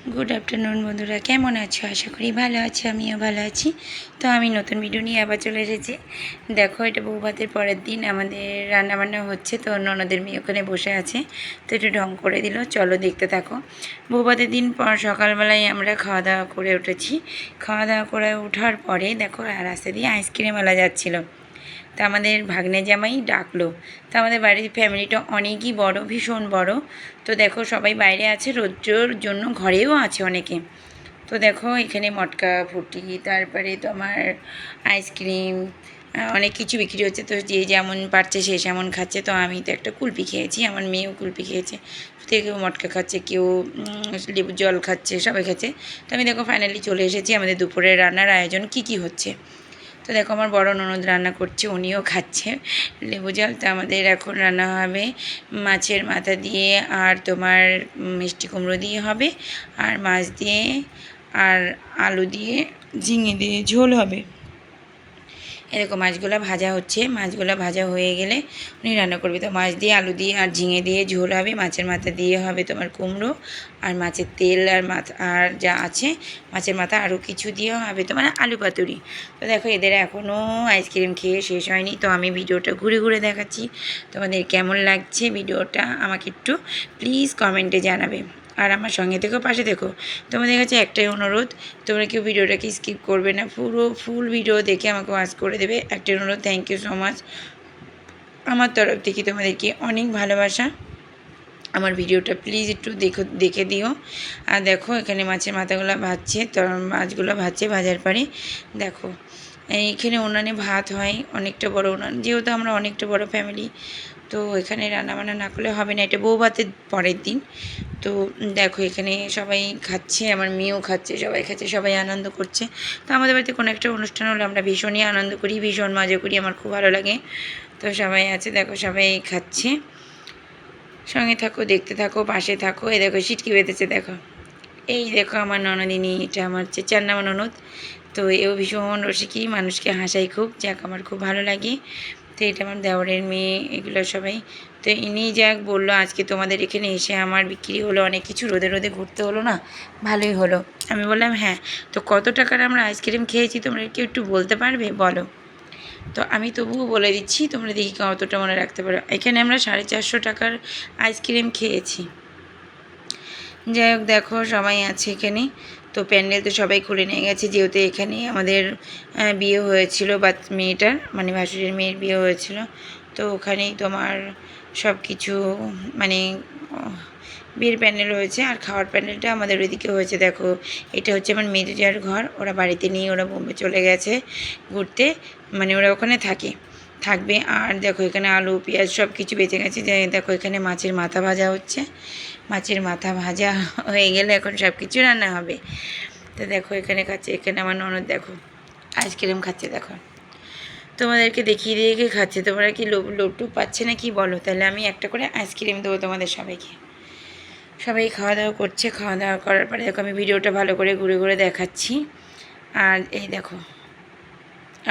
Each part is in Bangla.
গুড আফটারনুন বন্ধুরা, কেমন আছো? আশা করি ভালো আছো, আমিও ভালো আছি। তো আমি নতুন ভিডিও নিয়ে আবার চলে এসেছি। দেখো, এটা বউ ভাতের পরের দিন আমাদের রান্নাবান্না হচ্ছে। তো ননদের মেয়ে ওখানে বসে আছে, তো একটু ঢং করে দিল। চলো দেখতে থাকো। বউ ভাতের দিন পর সকালবেলায় আমরা খাওয়া দাওয়া করে উঠেছি। খাওয়া দাওয়া করে ওঠার পরে দেখো রাস্তা দিয়ে আইসক্রিমওয়ালা যাচ্ছিলো। তা আমাদের ভাগ্নে জামাই ডাকলো। তো আমাদের বাড়ির ফ্যামিলিটা অনেকই বড়, ভীষণ বড়। তো দেখো সবাই বাইরে আছে, রোদ্রের জন্য ঘরেও আছে অনেকে। তো দেখো এখানে মটকা ফুটি, তারপরে তোমার আইসক্রিম, অনেক কিছু বিক্রি হচ্ছে। তো যে যেমন পারছে সে যেমন খাচ্ছে। তো আমি তো একটা কুলপি খেয়েছি, আমার মেয়েও কুলপি খেয়েছে। তো কেউ মটকা খাচ্ছে, কেউ লেবুর জল খাচ্ছে, সবাই খাচ্ছে। তো আমি দেখো ফাইনালি চলে এসেছি আমাদের দুপুরের রান্নার আয়োজন কী কী হচ্ছে। তো দেখো আমার বড় ননদ রান্না করছে, উনিও খাচ্ছে লেবু জল। তো আমাদের এখন রান্না হবে মাছের মাথা দিয়ে, আর তোমার মিষ্টি কুমড়ো দিয়ে হবে, আর মাছ দিয়ে, আর আলু দিয়ে, ঝিঙে দিয়ে ঝোল হবে। এরকম মাছগুলো ভাজা হচ্ছে, মাছগুলো ভাজা হয়ে গেলে উনি রান্না করবে। তো মাছ দিয়ে, আলু দিয়ে আর ঝিঙে দিয়ে ঝোল হবে। মাছের মাথা দিয়ে হবে তোমার কুমড়ো, আর মাছের তেল, আর মাথা, আর যা আছে মাছের মাথা আরও কিছু দিয়েও হবে তোমার আলু পাতুরি। তো দেখো এদের এখনও আইসক্রিম খেয়ে শেষ হয়নি। তো আমি ভিডিওটা ঘুরে ঘুরে দেখাচ্ছি। তোমাদের কেমন লাগছে ভিডিওটা আমাকে একটু প্লিজ কমেন্টে জানাবে। আর আমার সঙ্গে থেকো, পাশে দেখো। তোমাদের কাছে একটাই অনুরোধ, তোমরা কেউ ভিডিওটাকে স্কিপ করবে না, পুরো ফুল ভিডিও দেখে আমাকে ওয়াচ করে দেবে। একটাই অনুরোধ, থ্যাংক ইউ সো মাচ। আমার তরফ থেকে তোমাদেরকে অনেক ভালোবাসা। আমার ভিডিওটা প্লিজ একটু দেখে দিও। আর দেখো এখানে মাছের মাথাগুলো ভাজছে, তো মাছগুলো ভাজছে। ভাজার পরে দেখো এইখানে উনানে ভাত হয়, অনেকটা বড় উনান, যেহেতু আমরা অনেকটা বড় ফ্যামিলি। তো এখানে রান্নাবান্না না করলে হবে না, এটা বউ ভাতের পরের দিন। তো দেখো এখানে সবাই খাচ্ছে, আমার মেয়েও খাচ্ছে, সবাই খাচ্ছে, সবাই আনন্দ করছে। তো আমাদের বাড়িতে কোনো একটা অনুষ্ঠান হলে আমরা ভীষণই আনন্দ করি, ভীষণ মজা করি, আমার খুব ভালো লাগে। তো সবাই আছে, দেখো সবাই খাচ্ছে। সঙ্গে থাকো, দেখতে থাকো, পাশে থাকো। এই দেখো সিটকি বেঁধেছে, দেখো এই দেখো আমার ননদিনী, এটা আমার হচ্ছে 4 নম্বর ননদ। তো এও ভীষণ রসিকী, মানুষকে হাসাই খুব, যাক আমার খুব ভালো লাগে। তো এটা আমার দেওরের মেয়ে, এগুলো সবাই। তো ইনি যাক বললো আজকে তোমাদের এখানে এসে আমার বিক্রি হলো অনেক কিছু, রোদে রোদে ঘুরতে হলো না, ভালোই হলো। আমি বললাম হ্যাঁ। তো কত টাকার আমরা আইসক্রিম খেয়েছি তোমরা কেউ একটু বলতে পারবে, বলো? তো আমি তবুও বলে দিচ্ছি, তোমরা দেখি কতটা মনে রাখতে পারো। এখানে আমরা 450 টাকার আইসক্রিম খেয়েছি। যাই হোক দেখো সবাই আছে এখানে। তো প্যান্ডেল তো সবাই খুলে নিয়ে গেছে, যেহেতু এখানে আমাদের বিয়ে হয়েছিল, বা মেয়েটার মানে ভাসুরের মেয়ের বিয়ে হয়েছিল। তো ওখানেই তোমার সব কিছু মানে বিয়ের প্যান্ডেল হয়েছে, আর খাওয়ার প্যান্ডেলটা আমাদের ওইদিকে হয়েছে। দেখো এটা হচ্ছে আমার মেজোজার ঘর, ওরা বাড়িতে নেই, ওরা বোম্বে চলে গেছে ঘুরতে, মানে ওরা ওখানে থাকবে। আর দেখো এখানে আলু পেঁয়াজ সব কিছু বেঁচে গেছে। যে দেখো এখানে মাছের মাথা ভাজা হচ্ছে, মাছের মাথা ভাজা হয়ে গেলে এখন সব কিছু রান্না হবে। তো দেখো এখানে খাচ্ছে, এখানে আমার ননদ দেখো আইসক্রিম খাচ্ছে। দেখো তোমাদেরকে দেখিয়ে দিয়ে খাচ্ছে, তোমরা কি লোটু পাচ্ছে না কি বলো? তাহলে আমি একটা করে আইসক্রিম দেবো তোমাদের সবাইকে। সবাই খাওয়া দাওয়া করছে, খাওয়া দাওয়া করার পরে দেখো আমি ভিডিওটা ভালো করে ঘুরে ঘুরে দেখাচ্ছি। আর এই দেখো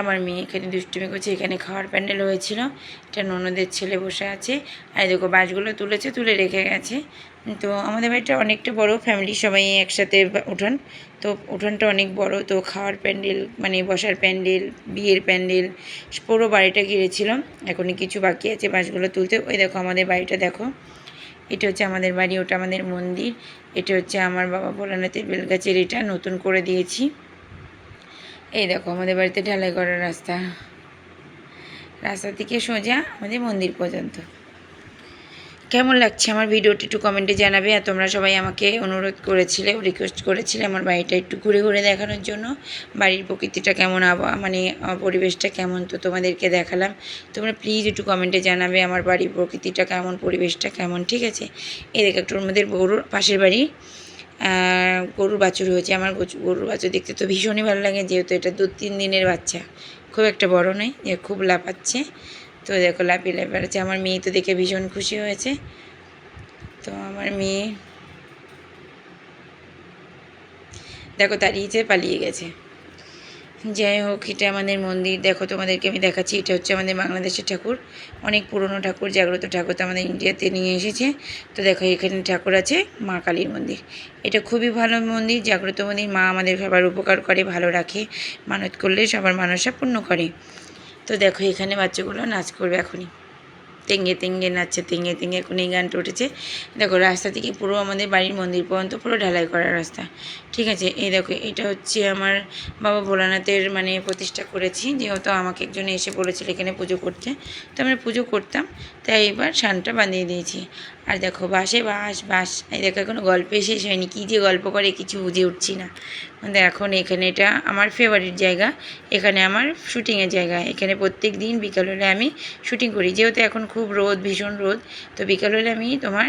আমার মেয়ে এখানে দুষ্টুমি করছে, এখানে খাওয়ার প্যান্ডেল হয়েছিল, এটা ননদের ছেলে বসে আছে। আর দেখো বাসগুলো তুলে রেখে গেছে। তো আমাদের বাড়িটা অনেকটা বড় ফ্যামিলি, সবাই একসাথে উঠান। তো উঠানটা অনেক বড়। তো খাওয়ার প্যান্ডেল মানে বসার প্যান্ডেল, বিয়ের প্যান্ডেল, পুরো বাড়িটা ঘিরেছিল। এখনই কিছু বাকি আছে বাসগুলো তুলতে। ওই দেখো আমাদের বাড়িটা দেখো, এটা হচ্ছে আমাদের বাড়ি, ওটা আমাদের মন্দির। এটা হচ্ছে আমার বাবা ভোলানাথের বেলগাছের, এটা নতুন করে দিয়েছি। এই দেখো আমাদের বাড়িতে ঢালাই করা রাস্তা, রাস্তা থেকে সোজা আমাদের মন্দির পর্যন্ত। কেমন লাগছে আমার ভিডিওটি একটু কমেন্টে জানাবে। আর তোমরা সবাই আমাকে অনুরোধ করেছিলে, রিকোয়েস্ট করেছিলে আমার বাড়িটা একটু ঘুরে ঘুরে দেখানোর জন্য, বাড়ির প্রকৃতিটা কেমন, মানে পরিবেশটা কেমন। তো তোমাদেরকে দেখালাম। তোমরা প্লিজ একটু কমেন্টে জানাবে আমার বাড়ির প্রকৃতিটা কেমন, পরিবেশটা কেমন, ঠিক আছে? এই দেখো একটু আমাদের গরুর পাশের বাড়ি গরুর বাছুর হয়েছে। আমার গরুর বাছুর দেখতে তো ভীষণই ভালো লাগে, যেহেতু এটা 2-3 দিনের বাচ্চা, খুব একটা বড় নয়, যে খুব লাফাচ্ছে। তো দেখো লাফিয়ে লাফিয়ে বেড়াচ্ছে। আমার মেয়ে তো দেখে ভীষণ খুশি হয়েছে। তো আমার মেয়ে দেখো দাঁড়িয়েছে, পালিয়ে গেছে। যাই হোক, এটা আমাদের মন্দির। দেখো তোমাদেরকে আমি দেখাচ্ছি, এটা হচ্ছে আমাদের বাংলাদেশের ঠাকুর, অনেক পুরনো ঠাকুর, জাগ্রত ঠাকুর, তো আমাদের ইন্ডিয়াতে নিয়ে এসেছে। তো দেখো এখানে ঠাকুর আছে মা কালীর মন্দির। এটা খুবই ভালো মন্দির, জাগ্রত মন্দির। মা আমাদের সবার উপকার করে, ভালো রাখে, মানত করলে সবার মানসা পূর্ণ করে। তো দেখো এখানে বাচ্চাগুলো নাচ করবে এখনই, তেঙ্গে তেঙ্গে নাচছে, তেঙ্গে তেঙ্গে এখন এই গানটা উঠেছে। দেখো রাস্তা থেকে পুরো আমাদের বাড়ির মন্দির পর্যন্ত পুরো ঢালাই করা রাস্তা, ঠিক আছে। এই দেখো এটা হচ্ছে আমার বাবা ভোলানাথের মানে প্রতিষ্ঠা করেছি, যেহেতু আমাকে একজন এসে বলেছিল এখানে পুজো করতে, তো আমরা পুজো করতাম, তাই এবার শানটা বাঁধিয়ে দিয়েছি। আর দেখো বাসে বাস বাস, এই দেখো এখনো গল্পে শেষ হয়নি, কী যে গল্প করে কিছু বুঝে উঠছি না। এখন এখানে এটা আমার ফেভারিট জায়গা, এখানে আমার শুটিংয়ের জায়গা। এখানে প্রত্যেক দিন বিকাল হলে আমি শুটিং করি, যেহেতু এখন খুব রোদ, ভীষণ রোদ, তো বিকাল হলে আমি তোমার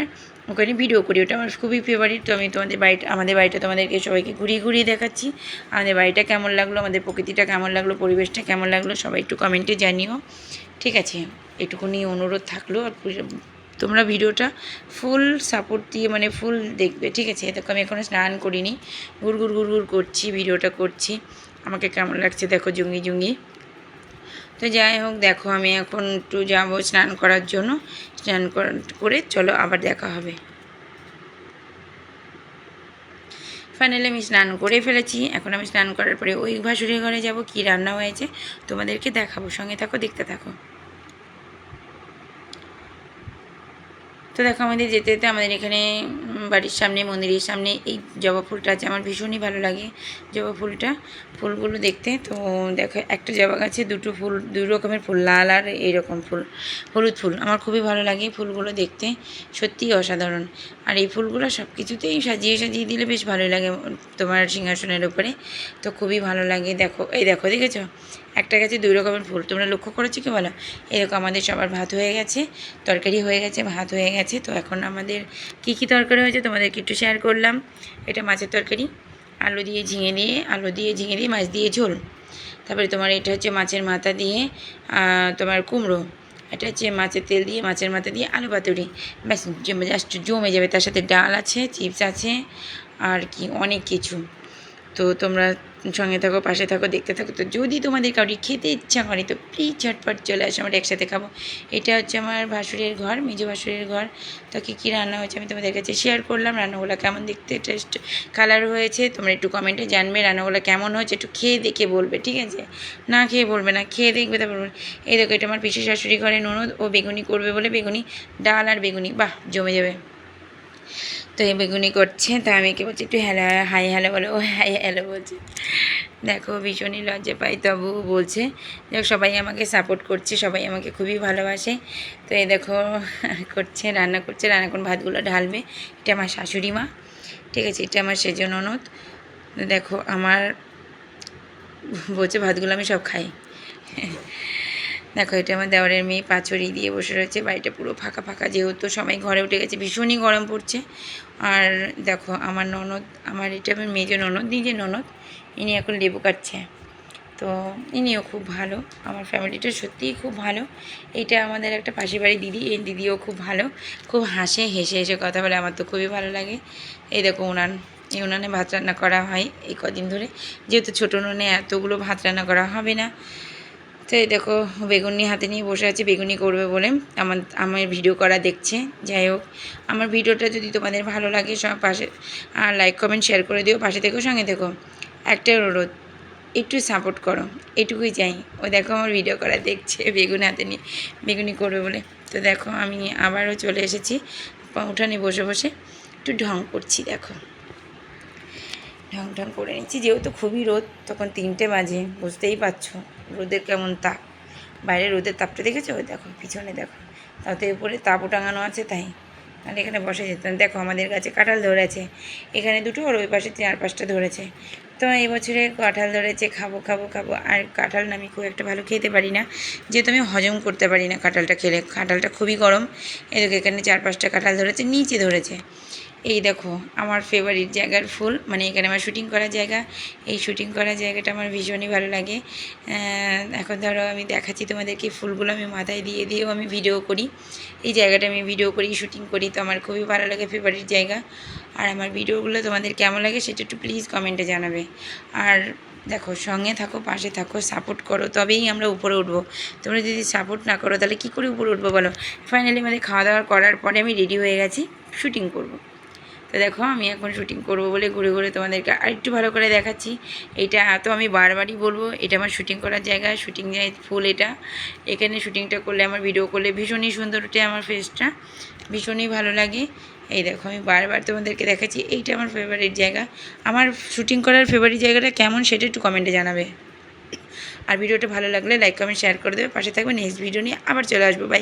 ওখানে ভিডিও করি, ওটা আমার খুবই ফেভারিট। তো আমি আমাদের বাড়িটা তোমাদেরকে সবাইকে ঘুরিয়ে ঘুরিয়ে দেখাচ্ছি। আমাদের বাড়িটা কেমন লাগলো, আমাদের প্রকৃতিটা কেমন লাগলো, পরিবেশটা কেমন লাগলো, সবাই একটু কমেন্টে জানিও, ঠিক আছে। এটুকুনি অনুরোধ থাকলো। আর তোমরা ভিডিওটা ফুল সাপোর্ট দিয়ে মানে ফুল দেখবে, ঠিক আছে। দেখো আমি এখনও স্নান করিনি, গুড় করছি, ভিডিওটা করছি। আমাকে কেমন লাগছে দেখো, জুঙ্গি জুঙ্গি। তো যাই হোক, দেখো আমি এখন একটু যাবো স্নান করার জন্য, স্নান করে চলো আবার দেখা হবে। ফাইনালি আমি স্নান করে ফেলেছি। এখন আমি স্নান করার পরে ওই ভাসুরের ঘরে যাব, কি রান্না হয়েছে তোমাদেরকে দেখাবো, সঙ্গে থাকো, দেখতে থাকো। তো দেখো আমাদের যেতে যেতে আমাদের এখানে বাড়ির সামনে, মন্দিরের সামনে এই জবা ফুলটা আছে, আমার ভীষণই ভালো লাগে জবা ফুলটা, ফুলগুলো দেখতে। তো দেখো একটা জবা গাছে দুই রকমের ফুল, লাল আর এইরকম ফুল, হলুদ ফুল। আমার খুবই ভালো লাগে ফুলগুলো দেখতে, সত্যিই অসাধারণ। আর এই ফুলগুলো সব কিছুতেই সাজিয়ে সাজিয়ে দিলে বেশ ভালোই লাগে তোমার সিংহাসনের উপরে, তো খুবই ভালো লাগে। দেখো এই দেখো, দেখেছো একটা গাছে দুই রকমের ফুল, তোমরা লক্ষ্য করেছো কি বলো। এরকম আমাদের সবার ভাত হয়ে গেছে, তরকারি হয়ে গেছে, ভাত হয়ে গেছে। তো এখন আমাদের কী কী তরকারি হয়েছে তোমাদেরকে একটু শেয়ার করলাম। এটা মাছের তরকারি, আলু দিয়ে ঝিঙে দিয়ে মাছ দিয়ে ঝোল। তারপরে তোমার এটা হচ্ছে মাছের মাথা দিয়ে তোমার কুমড়ো। এটা হচ্ছে মাছের তেল দিয়ে, মাছের মাথা দিয়ে আলু পাতুরি, ব্যাস জাস্ট জমে যাবে। তার সাথে ডাল আছে, চিপস আছে, আর কি অনেক কিছু। তো তোমরা সঙ্গে থাকো, পাশে থাকো, দেখতে থাকো। তো যদি তোমাদের কাউরি খেতে ইচ্ছা করে তো প্লিজ ঝটপট চলে আসো, আমরা একসাথে খাবো। এটা হচ্ছে আমার ভাসুরের ঘর, মেজো ভাসুরের ঘর। তো কী রান্না হয়েছে আমি তোমাদের কাছে শেয়ার করলাম। রান্নাগুলো কেমন দেখতে টেস্ট কালার হয়েছে তোমরা একটু কমেন্টে জানবে, রান্নাগুলো কেমন হয়েছে একটু খেয়ে দেখে বলবে, ঠিক আছে। না খেয়ে বলবে না, খেয়ে দেখবে তারপর বলবে। এই দেখো এটা আমার পিসি শাশুড়ি ঘরে ননদ, ও বেগুনি করবে বলে বেগুনি, ডাল আর বেগুনি, বাহ জমে যাবে। তো এই বেগুনি করছে, তা আমি কি বলছি একটু হ্যালো হাই হ্যালো বলে, ও হাই হ্যালো বলছে। দেখো ভীষণই লজ্জা পাই, তবু বলছে। দেখ সবাই আমাকে সাপোর্ট করছে, সবাই আমাকে খুবই ভালোবাসে। তো এই দেখো করছে, রান্না করছে, রান্নাক্ষণ ভাতগুলো ঢালবে। এটা আমার শাশুড়ি মা, ঠিক আছে, এটা আমার সেজ ননদ। দেখো আমার বলছে ভাতগুলো আমি সব খাই। দেখো এটা আমার দেওয়ারের মেয়ে পাচুরি দিয়ে বসে রয়েছে, বাড়িটা পুরো ফাঁকা ফাঁকা, যেহেতু সবাই ঘরে উঠে গেছে, ভীষণই গরম পড়ছে। আর দেখো আমার ননদ, আমার এটা আমার মেজো ননদ, নিজের ননদ, ইনি এখন লেবু কাটছে। তো ইনিও খুব ভালো, আমার ফ্যামিলিটা সত্যিই খুব ভালো। এইটা আমাদের একটা পাশের বাড়ি দিদি, এই দিদিও খুব ভালো, খুব হাসে, হেসে হেসে কথা বলে, আমার তো খুবই ভালো লাগে। এই দেখো উনান, এই উনানে ভাত রান্না করা হয় এই কদিন ধরে, যেহেতু ছোটো উনুনে এতগুলো ভাত রান্না করা হবে না। তো এই দেখো বেগুনি হাতে নিয়ে বসে আছে, বেগুনি করবে বলে আমার ভিডিও করা দেখছে। যাই হোক, আমার ভিডিওটা যদি তোমাদের ভালো লাগে সব পাশে আর লাইক কমেন্ট শেয়ার করে দিও, পাশে থেকো, সঙ্গে থেকো। একটা অনুরোধ, একটু সাপোর্ট করো, এটুকুই চাই। ও দেখো আমার ভিডিও করা দেখছে, বেগুন হাতে নিয়ে বেগুনি করবে বলে। তো দেখো আমি আবারও চলে এসেছি উঠানে বসে বসে একটু ঢং করছি। দেখো ঢং ঢং করে নিচ্ছি, যেহেতু খুবই রোদ, তখন 3টে বাজে, বুঝতেই পারছো রোদের কেমন তাপ। বাইরে রোদের তাপটা দেখেছো, দেখো পিছনে দেখো, তাতে উপরে তাপও টাঙানো আছে, তাই আর এখানে বসে যেতাম। দেখো আমাদের গাছে কাঁঠাল ধরেছে, এখানে দুটো আর ওই পাশে 4-5টা ধরেছে। তো এই বছরে কাঁঠাল ধরেছে, খাবো খাবো খাবো। আর কাঁঠাল না আমি খুব একটা ভালো খেতে পারি না, যেহেতু আমি হজম করতে পারি না কাঁঠালটা খেলে, কাঁঠালটা খুবই গরম। এদিকে এখানে 4-5টা কাঁঠাল ধরেছে, নিচে ধরেছে। এই দেখো আমার ফেভারিট জায়গার ফুল, মানে এখানে আমার শুটিং করার জায়গা, এই শুটিং করার জায়গাটা আমার ভীষণই ভালো লাগে। এখন ধরো আমি দেখাচ্ছি তোমাদেরকে, ফুলগুলো আমি মাথায় দিয়েও আমি ভিডিও করি, এই জায়গাটা আমি ভিডিও করি, শুটিং করি, তো আমার খুবই ভালো লাগে, ফেভারিট জায়গা। আর আমার ভিডিওগুলো তোমাদের কেমন লাগে সেটা একটু প্লিজ কমেন্টে জানাবে। আর দেখো, সঙ্গে থাকো, পাশে থাকো, সাপোর্ট করো, তবেই আমরা উপরে উঠবো। তোমরা যদি সাপোর্ট না করো তাহলে কী করে উপরে উঠবো বলো। ফাইনালি আমাদের খাওয়া দাওয়া করার পরে আমি রেডি হয়ে গেছি, শ্যুটিং করব। তো দেখো, আমি এখন শ্যুটিং করব বলে ঘুরে ঘুরে তোমাদেরকে আরেকটু ভালো করে দেখাচ্ছি। এটা তো আমি বারবারই বলবো, এটা আমার শ্যুটিং করার জায়গা, শ্যুটিং ফুল এটা। এখানে শ্যুটিংটা করলে, আমার ভিডিও করলে ভীষণই সুন্দর ওঠে, আমার ফেসটা ভীষণই ভালো লাগে। এই দেখো, আমি বারবার তোমাদেরকে দেখাচ্ছি, এইটা আমার ফেভারিট জায়গা। আমার শ্যুটিং করার ফেভারিট জায়গাটা কেমন সেটা একটু কমেন্টে জানাবে। আর ভিডিওটা ভালো লাগলে লাইক কমেন্ট শেয়ার করে দেবে, পাশে থাকবে। নেক্সট ভিডিও নিয়ে আবার চলে আসবো। বাই।